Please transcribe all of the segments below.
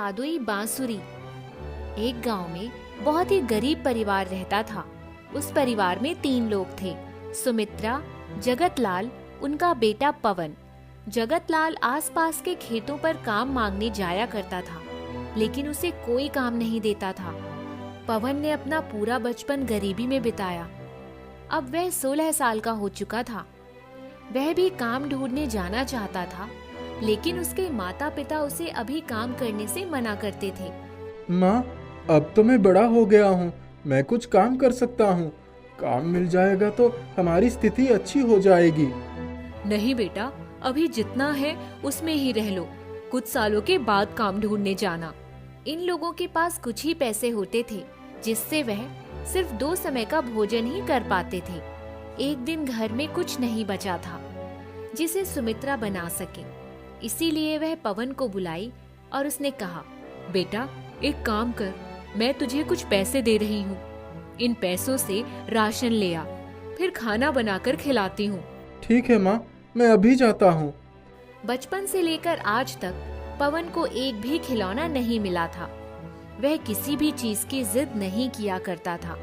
जादुई बांसुरी। एक गांव में बहुत ही गरीब परिवार रहता था। उस परिवार में 3 लोग थे, सुमित्रा, जगतलाल, उनका बेटा पवन। जगतलाल आसपास के खेतों पर काम मांगने जाया करता था, लेकिन उसे कोई काम नहीं देता था। पवन ने अपना पूरा बचपन गरीबी में बिताया। अब वह 16 साल का हो चुका था। वह भी काम ढूंढने जाना चाहता था, लेकिन उसके माता पिता उसे अभी काम करने से मना करते थे। माँ, अब तो मैं बड़ा हो गया हूँ, मैं कुछ काम कर सकता हूँ। काम मिल जाएगा तो हमारी स्थिति अच्छी हो जाएगी। नहीं बेटा, अभी जितना है उसमें ही रह लो, कुछ सालों के बाद काम ढूंढने जाना। इन लोगों के पास कुछ ही पैसे होते थे, जिससे वह सिर्फ 2 समय का भोजन ही कर पाते थे। एक दिन घर में कुछ नहीं बचा था जिसे सुमित्रा बना सके, इसीलिए वह पवन को बुलाई और उसने कहा, बेटा एक काम कर, मैं तुझे कुछ पैसे दे रही हूँ। इन पैसों से राशन ले आ, फिर खाना बनाकर खिलाती हूँ। ठीक है माँ, मैं अभी जाता हूँ। बचपन से लेकर आज तक पवन को एक भी खिलौना नहीं मिला था। वह किसी भी चीज की जिद नहीं किया करता था,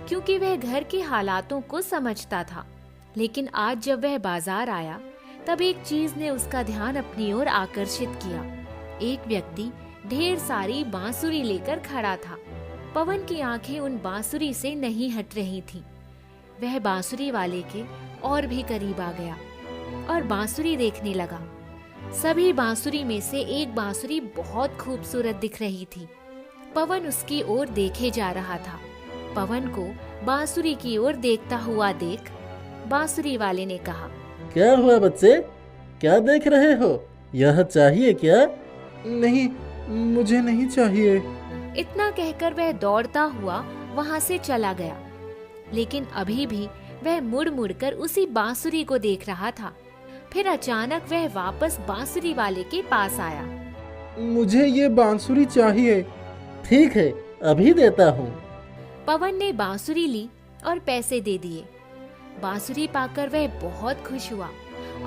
क्योंकि वह घर के हालातों को समझता था। लेकिन आज जब वह बाजार आया, तब एक चीज ने उसका ध्यान अपनी ओर आकर्षित किया। एक व्यक्ति ढेर सारी बांसुरी लेकर खड़ा था। पवन की आंखें उन बांसुरी से नहीं हट रही थीं। वह बांसुरी वाले के और भी करीब आ गया और बांसुरी देखने लगा। सभी बांसुरी में से एक बांसुरी बहुत खूबसूरत दिख रही थी। पवन उसकी ओर देखे जा रहा था। पवन को बांसुरी की ओर देखता हुआ देख बांसुरी वाले ने कहा, क्या हुआ बच्चे, क्या देख रहे हो? यह चाहिए क्या? नहीं, मुझे नहीं चाहिए। इतना कहकर वह दौड़ता हुआ वहां से चला गया। लेकिन अभी भी वह मुड़ मुड़ कर उसी बांसुरी को देख रहा था। फिर अचानक वह वापस बांसुरी वाले के पास आया। मुझे ये बांसुरी चाहिए। ठीक है, अभी देता हूँ। पवन ने बांसुरी ली और पैसे दे दिए। बांसुरी पाकर वह बहुत खुश हुआ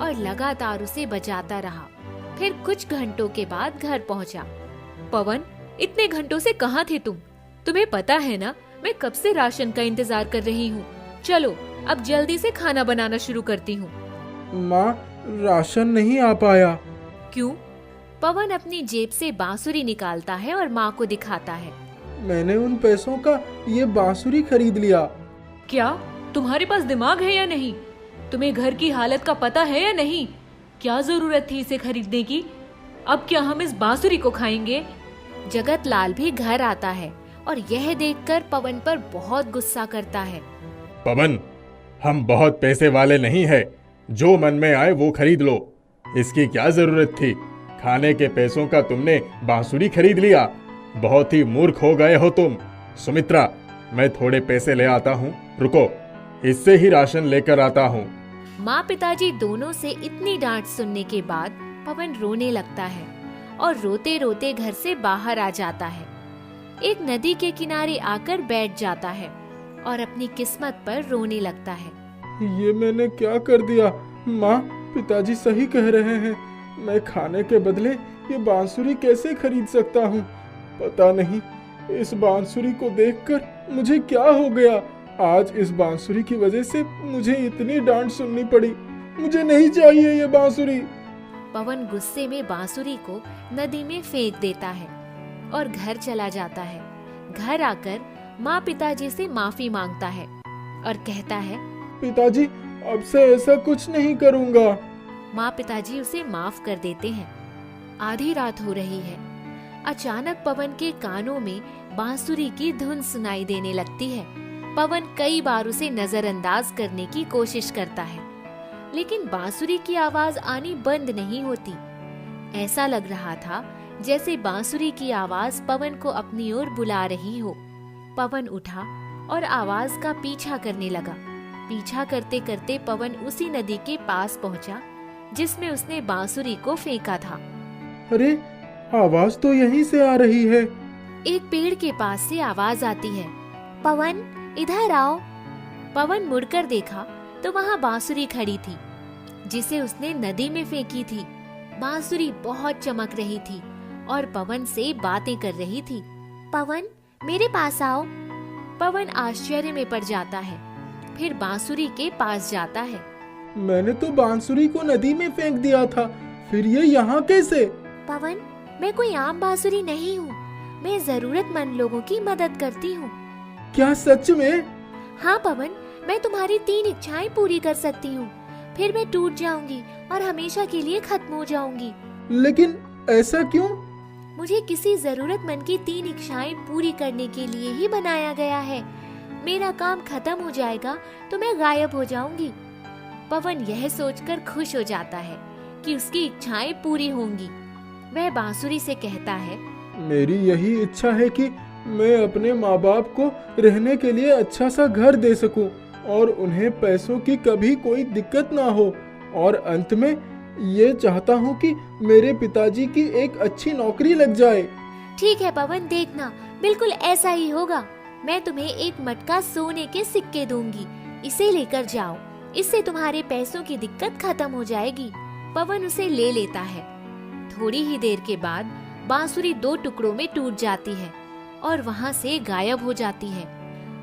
और लगातार उसे बजाता रहा। फिर कुछ घंटों के बाद घर पहुंचा। पवन, इतने घंटों से कहाँ थे तुम? तुम्हें पता है ना, मैं कब से राशन का इंतजार कर रही हूँ। चलो अब जल्दी से खाना बनाना शुरू करती हूँ। माँ, राशन नहीं आ पाया। क्यों? पवन अपनी जेब से बांसुरी निकालता है और माँ को दिखाता है। मैंने उन पैसों का ये बांसुरी खरीद लिया। क्या तुम्हारे पास दिमाग है या नहीं? तुम्हें घर की हालत का पता है या नहीं? क्या जरूरत थी इसे खरीदने की? अब क्या हम इस बांसुरी को खाएंगे? जगतलाल भी घर आता है और यह देखकर पवन पर बहुत गुस्सा करता है। पवन, हम बहुत पैसे वाले नहीं है, जो मन में आए वो खरीद लो। इसकी क्या जरूरत थी? खाने के पैसों का तुमने बांसुरी खरीद लिया। बहुत ही मूर्ख हो गए हो तुम। सुमित्रा, मैं थोड़े पैसे ले आता हूँ, रुको, इससे ही राशन लेकर आता हूँ। माँ पिताजी दोनों से इतनी डांट सुनने के बाद पवन रोने लगता है और रोते रोते घर से बाहर आ जाता है। एक नदी के किनारे आकर बैठ जाता है और अपनी किस्मत पर रोने लगता है। ये मैंने क्या कर दिया? माँ, पिताजी सही कह रहे हैं। मैं खाने के बदले ये बांसुरी कैसे खरीद सकता हूँ? पता नहीं इस बांसुरी को देखकर मुझे क्या हो गया। आज इस बांसुरी की वजह से मुझे इतनी डांट सुननी पड़ी। मुझे नहीं चाहिए ये बांसुरी। पवन गुस्से में बांसुरी को नदी में फेंक देता है और घर चला जाता है। घर आकर माँ पिताजी से माफी मांगता है और कहता है, पिताजी, अब से ऐसा कुछ नहीं करूँगा। माँ पिताजी उसे माफ कर देते हैं। आधी रात हो रही है। अचानक पवन के कानों में बांसुरी की धुन सुनाई देने लगती है। पवन कई बार उसे नजरअंदाज करने की कोशिश करता है, लेकिन बांसुरी की आवाज आनी बंद नहीं होती। ऐसा लग रहा था जैसे बांसुरी की आवाज पवन को अपनी ओर बुला रही हो। पवन उठा और आवाज का पीछा करने लगा। पीछा करते करते पवन उसी नदी के पास पहुंचा जिसमें उसने बांसुरी को फेंका था। अरे, आवाज तो यहीं से आ रही है। एक पेड़ के पास से आवाज आती है, पवन इधर आओ। पवन मुड़कर देखा तो वहाँ बांसुरी खड़ी थी जिसे उसने नदी में फेंकी थी। बांसुरी बहुत चमक रही थी और पवन से बातें कर रही थी। पवन, मेरे पास आओ। पवन आश्चर्य में पड़ जाता है, फिर बांसुरी के पास जाता है। मैंने तो बांसुरी को नदी में फेंक दिया था, फिर ये यहाँ कैसे? पवन, मैं कोई आम बांसुरी नहीं हूँ, मैं जरूरतमंद लोगों की मदद करती हूँ। क्या सच में? हाँ पवन, मैं तुम्हारी 3 इच्छाएं पूरी कर सकती हूँ, फिर मैं टूट जाऊंगी और हमेशा के लिए खत्म हो जाऊंगी। लेकिन ऐसा क्यों? मुझे किसी जरूरतमंद की 3 इच्छाएं पूरी करने के लिए ही बनाया गया है। मेरा काम खत्म हो जाएगा तो मैं गायब हो जाऊंगी। पवन यह सोचकर खुश हो जाता है कि उसकी इच्छाएं पूरी होंगी। वह बांसुरी से कहता है, मेरी यही इच्छा है कि मैं अपने माँ बाप को रहने के लिए अच्छा सा घर दे सकूं और उन्हें पैसों की कभी कोई दिक्कत ना हो, और अंत में ये चाहता हूँ कि मेरे पिताजी की एक अच्छी नौकरी लग जाए। ठीक है पवन, देखना बिल्कुल ऐसा ही होगा। मैं तुम्हें एक मटका सोने के सिक्के दूंगी, इसे लेकर जाओ, इससे तुम्हारे पैसों की दिक्कत खत्म हो जाएगी। पवन उसे ले लेता है। थोड़ी ही देर के बाद बांसुरी 2 टुकड़ों में टूट जाती है और वहाँ से गायब हो जाती है।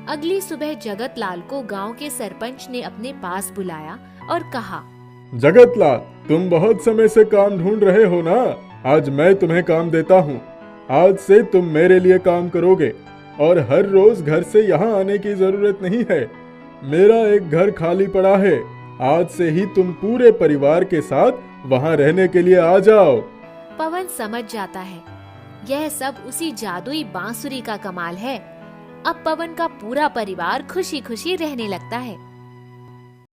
अगली सुबह जगत लाल को गांव के सरपंच ने अपने पास बुलाया और कहा, जगत लाल, तुम बहुत समय से काम ढूंढ रहे हो ना, आज मैं तुम्हें काम देता हूँ। आज से तुम मेरे लिए काम करोगे और हर रोज घर से यहाँ आने की जरूरत नहीं है। मेरा एक घर खाली पड़ा है, आज से ही तुम पूरे परिवार के साथ वहाँ रहने के लिए आ जाओ। पवन समझ जाता है यह सब उसी जादुई बांसुरी का कमाल है। अब पवन का पूरा परिवार खुशी खुशी रहने लगता है।